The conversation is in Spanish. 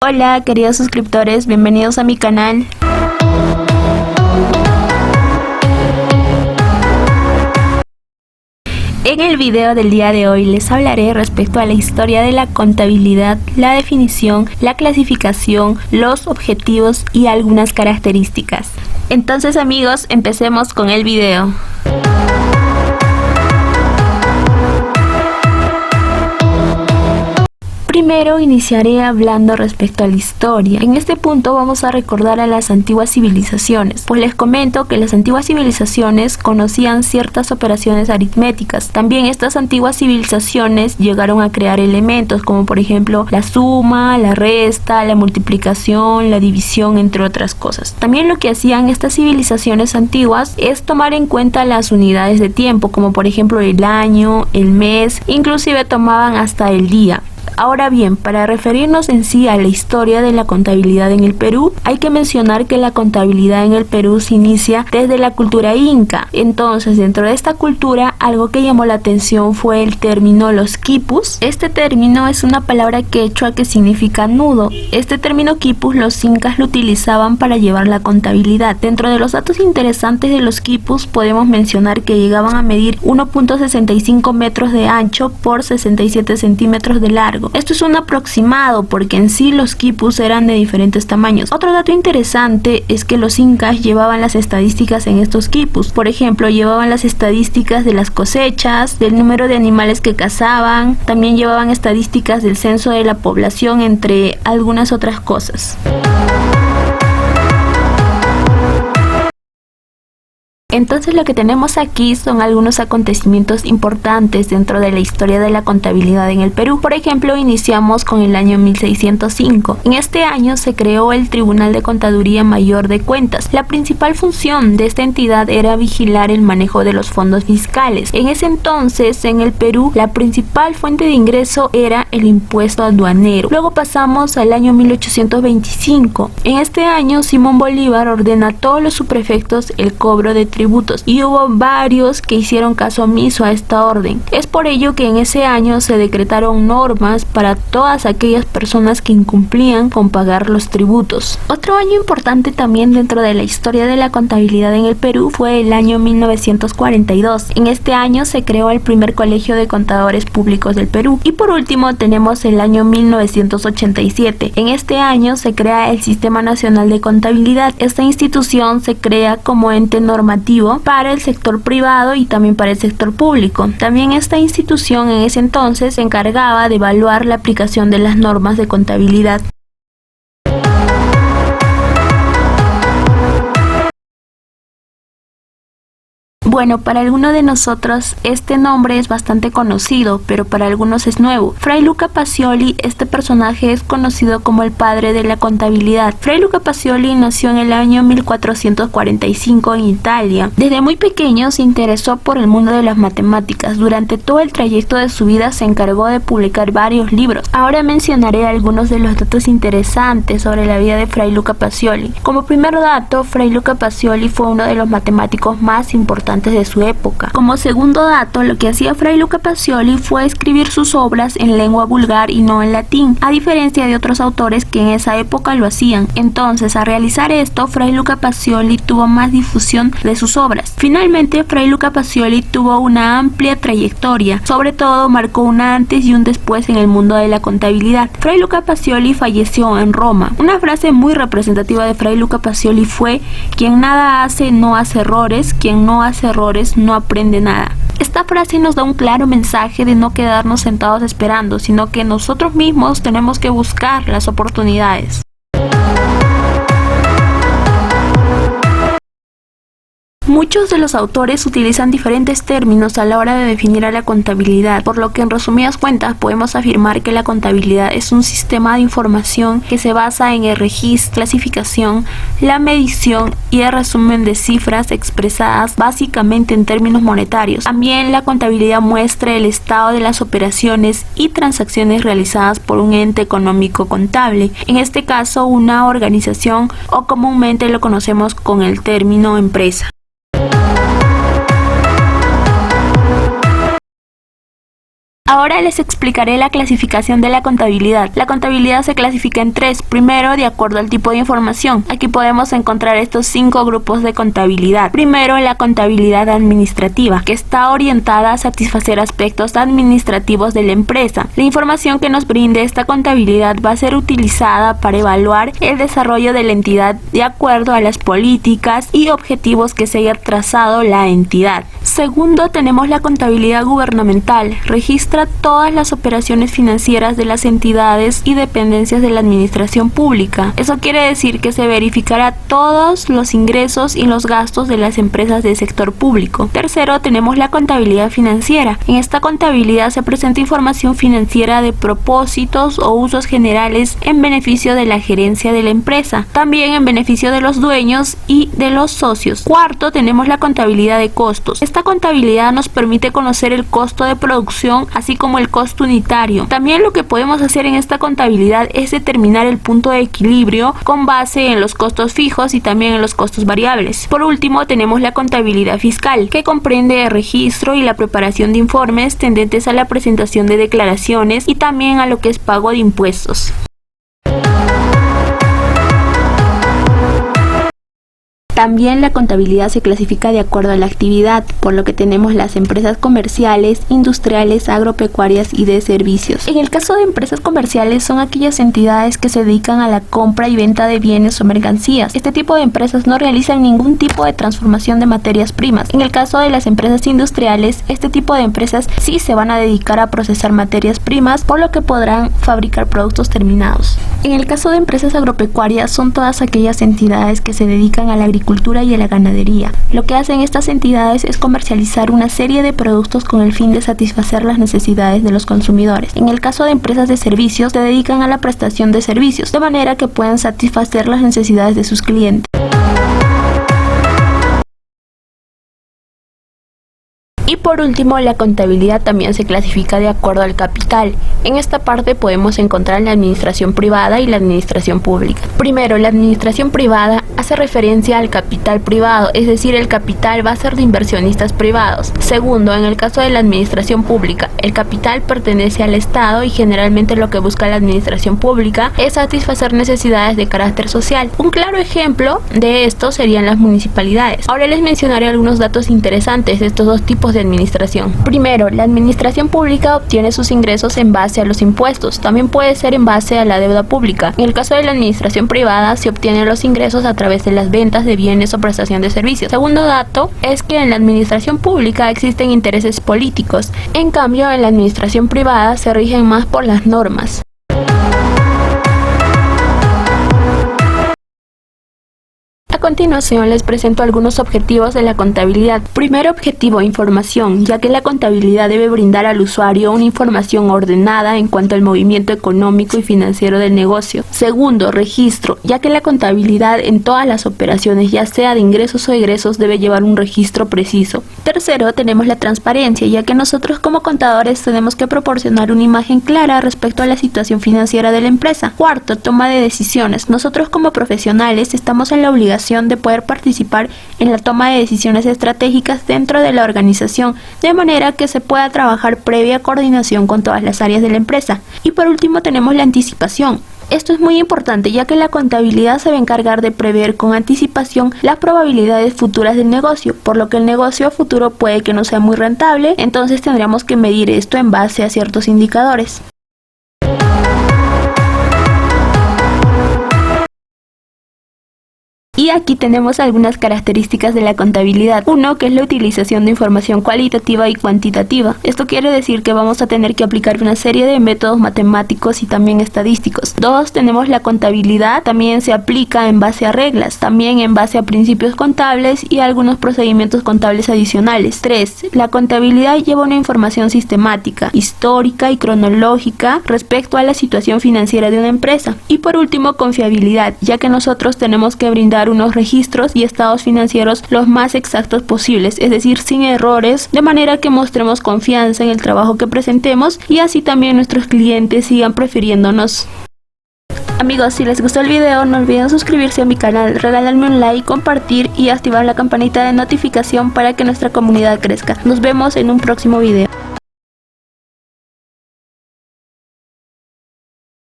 Hola queridos suscriptores, bienvenidos a mi canal. En el video del día de hoy les hablaré respecto a la historia de la contabilidad, la definición, la clasificación, los objetivos y algunas características. Entonces amigos, empecemos con el video. Primero iniciaré hablando respecto a la historia. En este punto vamos a recordar a las antiguas civilizaciones, pues les comento que las antiguas civilizaciones conocían ciertas operaciones aritméticas. También estas antiguas civilizaciones llegaron a crear elementos como por ejemplo la suma, la resta, la multiplicación, la división, entre otras cosas. También lo que hacían estas civilizaciones antiguas es tomar en cuenta las unidades de tiempo, como por ejemplo el año, el mes, inclusive tomaban hasta el día. Ahora bien, para referirnos en sí a la historia de la contabilidad en el Perú, hay que mencionar que la contabilidad en el Perú se inicia desde la cultura inca. Entonces, dentro de esta cultura, algo que llamó la atención fue el término los quipus. Este término es una palabra quechua que significa nudo. Este término quipus los incas lo utilizaban para llevar la contabilidad. Dentro de los datos interesantes de los quipus, podemos mencionar que llegaban a medir 1.65 metros de ancho por 67 centímetros de largo. Esto es un aproximado porque en sí los quipus eran de diferentes tamaños. Otro dato interesante es que los incas llevaban las estadísticas en estos quipus. Por ejemplo, llevaban las estadísticas de las cosechas, del número de animales que cazaban, también llevaban estadísticas del censo de la población, entre algunas otras cosas. Entonces lo que tenemos aquí son algunos acontecimientos importantes dentro de la historia de la contabilidad en el Perú. Por ejemplo, iniciamos con el año 1605. En este año se creó el Tribunal de Contaduría Mayor de Cuentas. La principal función de esta entidad era vigilar el manejo de los fondos fiscales. En ese entonces, en el Perú, la principal fuente de ingreso era el impuesto aduanero. Luego pasamos al año 1825. En este año, Simón Bolívar ordena a todos los subprefectos el cobro de tributos y hubo varios que hicieron caso omiso a esta orden. Es por ello que en ese año se decretaron normas para todas aquellas personas que incumplían con pagar los tributos. Otro año importante también dentro de la historia de la contabilidad en el Perú fue el año 1942. En este año se creó el primer colegio de contadores públicos del Perú. Y por último tenemos el año 1987. En este año se crea el Sistema Nacional de Contabilidad. Esta institución se crea como ente normativo para el sector privado y también para el sector público. También esta institución en ese entonces se encargaba de evaluar la aplicación de las normas de contabilidad. Bueno, para algunos de nosotros este nombre es bastante conocido, pero para algunos es nuevo. Fray Luca Pacioli, este personaje es conocido como el padre de la contabilidad. Fray Luca Pacioli nació en el año 1445 en Italia. Desde muy pequeño se interesó por el mundo de las matemáticas. Durante todo el trayecto de su vida se encargó de publicar varios libros. Ahora mencionaré algunos de los datos interesantes sobre la vida de Fray Luca Pacioli. Como primer dato, Fray Luca Pacioli fue uno de los matemáticos más importantes de su época. Como segundo dato, lo que hacía Fray Luca Pacioli fue escribir sus obras en lengua vulgar y no en latín, a diferencia de otros autores que en esa época lo hacían. Entonces, al realizar esto, Fray Luca Pacioli tuvo más difusión de sus obras. Finalmente, Fray Luca Pacioli tuvo una amplia trayectoria, sobre todo marcó un antes y un después en el mundo de la contabilidad. Fray Luca Pacioli falleció en Roma. Una frase muy representativa de Fray Luca Pacioli fue: quien nada hace no hace errores, quien no hace errores no aprende nada. Esta frase nos da un claro mensaje de no quedarnos sentados esperando, sino que nosotros mismos tenemos que buscar las oportunidades. Muchos de los autores utilizan diferentes términos a la hora de definir a la contabilidad, por lo que en resumidas cuentas podemos afirmar que la contabilidad es un sistema de información que se basa en el registro, clasificación, la medición y el resumen de cifras expresadas básicamente en términos monetarios. También la contabilidad muestra el estado de las operaciones y transacciones realizadas por un ente económico contable, en este caso una organización, o comúnmente lo conocemos con el término empresa. Ahora les explicaré la clasificación de la contabilidad. La contabilidad se clasifica en tres. Primero, de acuerdo al tipo de información. Aquí podemos encontrar estos 5 grupos de contabilidad. Primero, la contabilidad administrativa, que está orientada a satisfacer aspectos administrativos de la empresa. La información que nos brinde esta contabilidad va a ser utilizada para evaluar el desarrollo de la entidad de acuerdo a las políticas y objetivos que se haya trazado la entidad. Segundo, tenemos la contabilidad gubernamental. Registra todas las operaciones financieras de las entidades y dependencias de la administración pública. Eso quiere decir que se verificará todos los ingresos y los gastos de las empresas del sector público. Tercero, tenemos la contabilidad financiera. En esta contabilidad se presenta información financiera de propósitos o usos generales en beneficio de la gerencia de la empresa, también en beneficio de los dueños y de los socios. Cuarto, tenemos la contabilidad de costos. Esta contabilidad nos permite conocer el costo de producción, así como el costo unitario. También lo que podemos hacer en esta contabilidad es determinar el punto de equilibrio con base en los costos fijos y también en los costos variables. Por último, tenemos la contabilidad fiscal, que comprende el registro y la preparación de informes tendentes a la presentación de declaraciones y también a lo que es pago de impuestos. También la contabilidad se clasifica de acuerdo a la actividad, por lo que tenemos las empresas comerciales, industriales, agropecuarias y de servicios. En el caso de empresas comerciales son aquellas entidades que se dedican a la compra y venta de bienes o mercancías. Este tipo de empresas no realizan ningún tipo de transformación de materias primas. En el caso de las empresas industriales, este tipo de empresas sí se van a dedicar a procesar materias primas, por lo que podrán fabricar productos terminados. En el caso de empresas agropecuarias son todas aquellas entidades que se dedican a la agricultura y a la ganadería. Lo que hacen estas entidades es comercializar una serie de productos con el fin de satisfacer las necesidades de los consumidores. En el caso de empresas de servicios, se dedican a la prestación de servicios, de manera que puedan satisfacer las necesidades de sus clientes. Y por último, la contabilidad también se clasifica de acuerdo al capital. En esta parte podemos encontrar la administración privada y la administración pública. Primero, la administración privada hace referencia al capital privado, es decir, el capital va a ser de inversionistas privados. Segundo, en el caso de la administración pública, el capital pertenece al Estado y generalmente lo que busca la administración pública es satisfacer necesidades de carácter social. Un claro ejemplo de esto serían las municipalidades. Ahora les mencionaré algunos datos interesantes de estos dos tipos de administración. Primero, la administración pública obtiene sus ingresos en base a los impuestos. También puede ser en base a la deuda pública. En el caso de la administración privada, se obtienen los ingresos a través de las ventas de bienes o prestación de servicios. Segundo dato es que en la administración pública existen intereses políticos. En cambio, en la administración privada se rigen más por las normas. A continuación les presento algunos objetivos de la contabilidad. Primer objetivo, información, ya que la contabilidad debe brindar al usuario una información ordenada en cuanto al movimiento económico y financiero del negocio. Segundo, registro, ya que la contabilidad en todas las operaciones, ya sea de ingresos o egresos, debe llevar un registro preciso. Tercero, tenemos la transparencia, ya que nosotros como contadores tenemos que proporcionar una imagen clara respecto a la situación financiera de la empresa. Cuarto, toma de decisiones. Nosotros como profesionales estamos en la obligación de poder participar en la toma de decisiones estratégicas dentro de la organización, de manera que se pueda trabajar previa coordinación con todas las áreas de la empresa. Y por último tenemos la anticipación. Esto es muy importante, ya que la contabilidad se va a encargar de prever con anticipación las probabilidades futuras del negocio, por lo que el negocio a futuro puede que no sea muy rentable, entonces tendríamos que medir esto en base a ciertos indicadores. Y aquí tenemos algunas características de la contabilidad. Uno, que es la utilización de información cualitativa y cuantitativa. Esto quiere decir que vamos a tener que aplicar una serie de métodos matemáticos y también estadísticos. Dos, tenemos la contabilidad, también se aplica en base a reglas, también en base a principios contables y algunos procedimientos contables adicionales. Tres, la contabilidad lleva una información sistemática, histórica y cronológica respecto a la situación financiera de una empresa. Y por último, confiabilidad, ya que nosotros tenemos que brindar unos registros y estados financieros los más exactos posibles, es decir, sin errores, de manera que mostremos confianza en el trabajo que presentemos y así también nuestros clientes sigan prefiriéndonos. Amigos, si les gustó el video, no olviden suscribirse a mi canal, regalarme un like, compartir y activar la campanita de notificación para que nuestra comunidad crezca. Nos vemos en un próximo video.